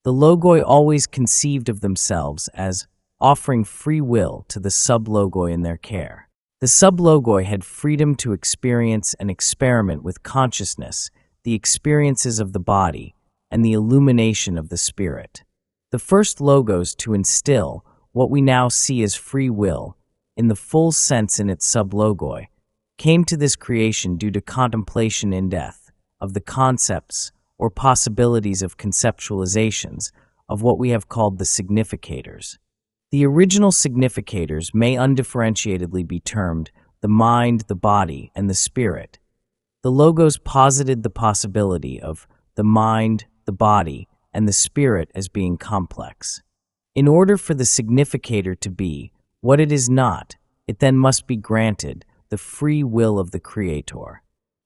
The logoi always conceived of themselves as offering free will to the sublogoi in their care. The sublogoi had freedom to experience and experiment with consciousness, the experiences of the body, and the illumination of the spirit. The first logos to instill what we now see as free will, in the full sense in its sublogoi, came to this creation due to contemplation in death of the concepts or possibilities of conceptualizations of what we have called the significators. The original significators may undifferentiatedly be termed the mind, the body, and the spirit. The logos posited the possibility of the mind, the body, and the spirit as being complex. In order for the significator to be what it is not, it then must be granted the free will of the creator.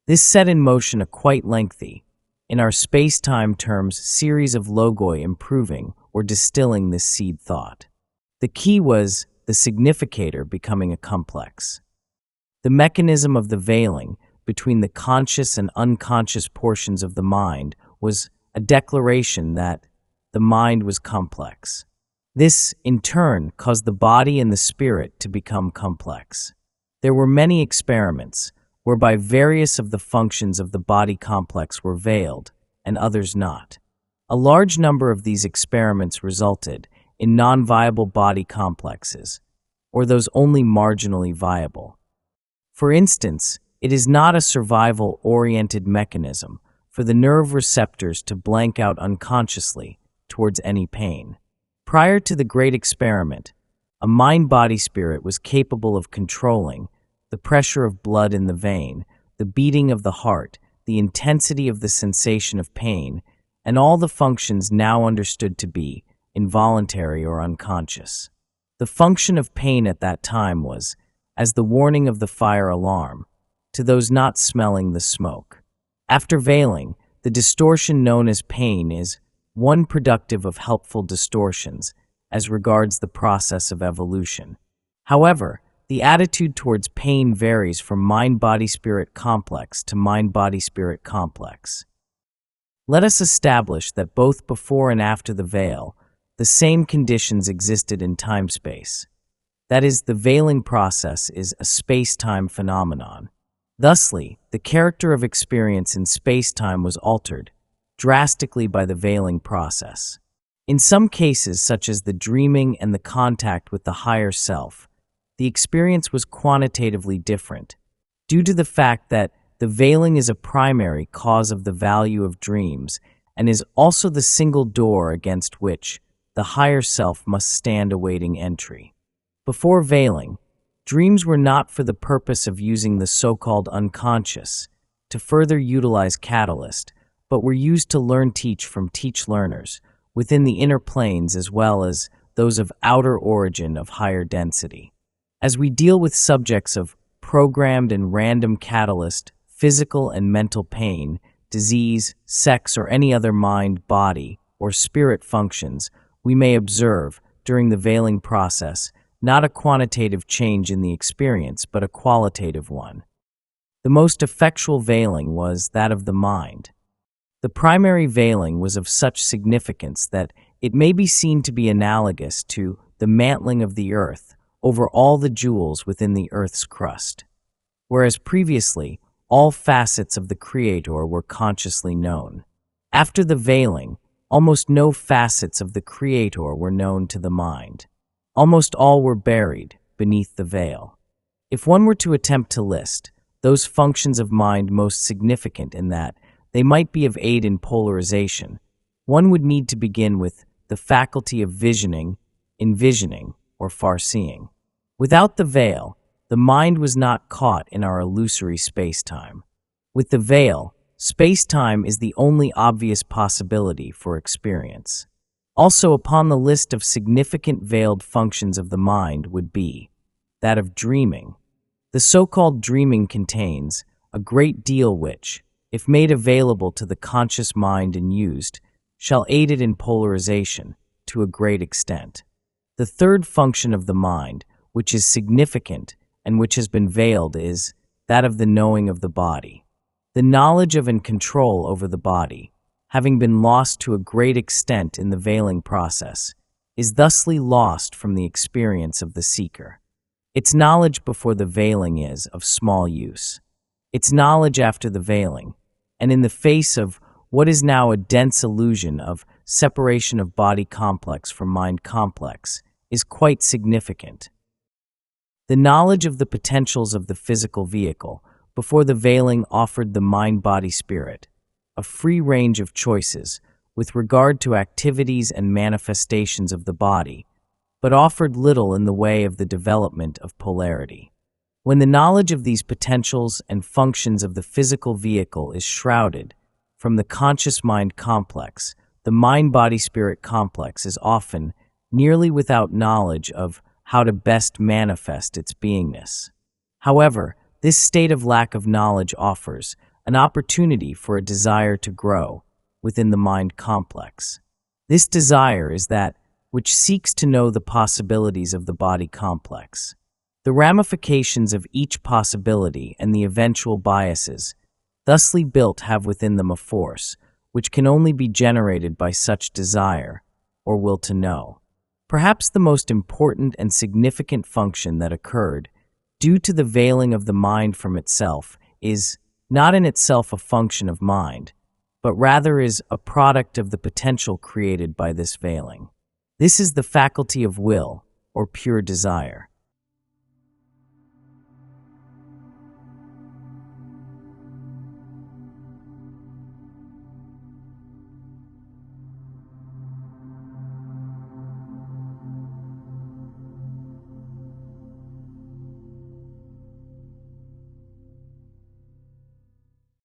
This set in motion a quite lengthy, in our space-time terms, series of logoi improving or distilling this seed thought. The key was the significator becoming a complex. The mechanism of the veiling between the conscious and unconscious portions of the mind was a declaration that the mind was complex. This, in turn, caused the body and the spirit to become complex. There were many experiments whereby various of the functions of the body complex were veiled, and others not. A large number of these experiments resulted in non-viable body complexes, or those only marginally viable. For instance, it is not a survival-oriented mechanism for the nerve receptors to blank out unconsciously towards any pain. Prior to the great experiment, a mind-body spirit was capable of controlling the pressure of blood in the vein, the beating of the heart, the intensity of the sensation of pain, and all the functions now understood to be involuntary or unconscious. The function of pain at that time was as the warning of the fire alarm to those not smelling the smoke. After veiling, the distortion known as pain is one productive of helpful distortions as regards the process of evolution. However, the attitude towards pain varies from mind-body-spirit complex to mind-body-spirit complex. Let us establish that both before and after the veil, the same conditions existed in time-space. That is, the veiling process is a space-time phenomenon. Thusly, the character of experience in space-time was altered drastically by the veiling process. In some cases, such as the dreaming and the contact with the higher self, the experience was quantitatively different, due to the fact that the veiling is a primary cause of the value of dreams and is also the single door against which the higher self must stand awaiting entry. Before veiling, dreams were not for the purpose of using the so-called unconscious to further utilize catalyst, but were used to teach from teach-learners within the inner planes as well as those of outer origin of higher density. As we deal with subjects of programmed and random catalyst, physical and mental pain, disease, sex, or any other mind, body, or spirit functions, we may observe, during the veiling process, not a quantitative change in the experience, but a qualitative one. The most effectual veiling was that of the mind. The primary veiling was of such significance that it may be seen to be analogous to the mantling of the earth over all the jewels within the earth's crust, whereas previously all facets of the Creator were consciously known. After the veiling, almost no facets of the Creator were known to the mind. Almost all were buried beneath the veil. If one were to attempt to list those functions of mind most significant in that they might be of aid in polarization, one would need to begin with the faculty of visioning, envisioning, or farseeing. Without the veil, the mind was not caught in our illusory space-time. With the veil, space-time is the only obvious possibility for experience. Also upon the list of significant veiled functions of the mind would be that of dreaming. The so-called dreaming contains a great deal which, if made available to the conscious mind and used, shall aid it in polarization to a great extent. The third function of the mind, which is significant and which has been veiled, is that of the knowing of the body. The knowledge of and control over the body, having been lost to a great extent in the veiling process, is thusly lost from the experience of the seeker. Its knowledge before the veiling is of small use. Its knowledge after the veiling, and in the face of what is now a dense illusion of separation of body complex from mind complex, is quite significant. The knowledge of the potentials of the physical vehicle before the veiling offered the mind-body-spirit a free range of choices with regard to activities and manifestations of the body, but offered little in the way of the development of polarity. When the knowledge of these potentials and functions of the physical vehicle is shrouded from the conscious mind complex, the mind-body-spirit complex is often nearly without knowledge of how to best manifest its beingness. However, this state of lack of knowledge offers an opportunity for a desire to grow within the mind complex. This desire is that which seeks to know the possibilities of the body complex. The ramifications of each possibility and the eventual biases thusly built have within them a force which can only be generated by such desire or will to know. Perhaps the most important and significant function that occurred due to the veiling of the mind from itself is not in itself a function of mind, but rather is a product of the potential created by this veiling. This is the faculty of will, or pure desire.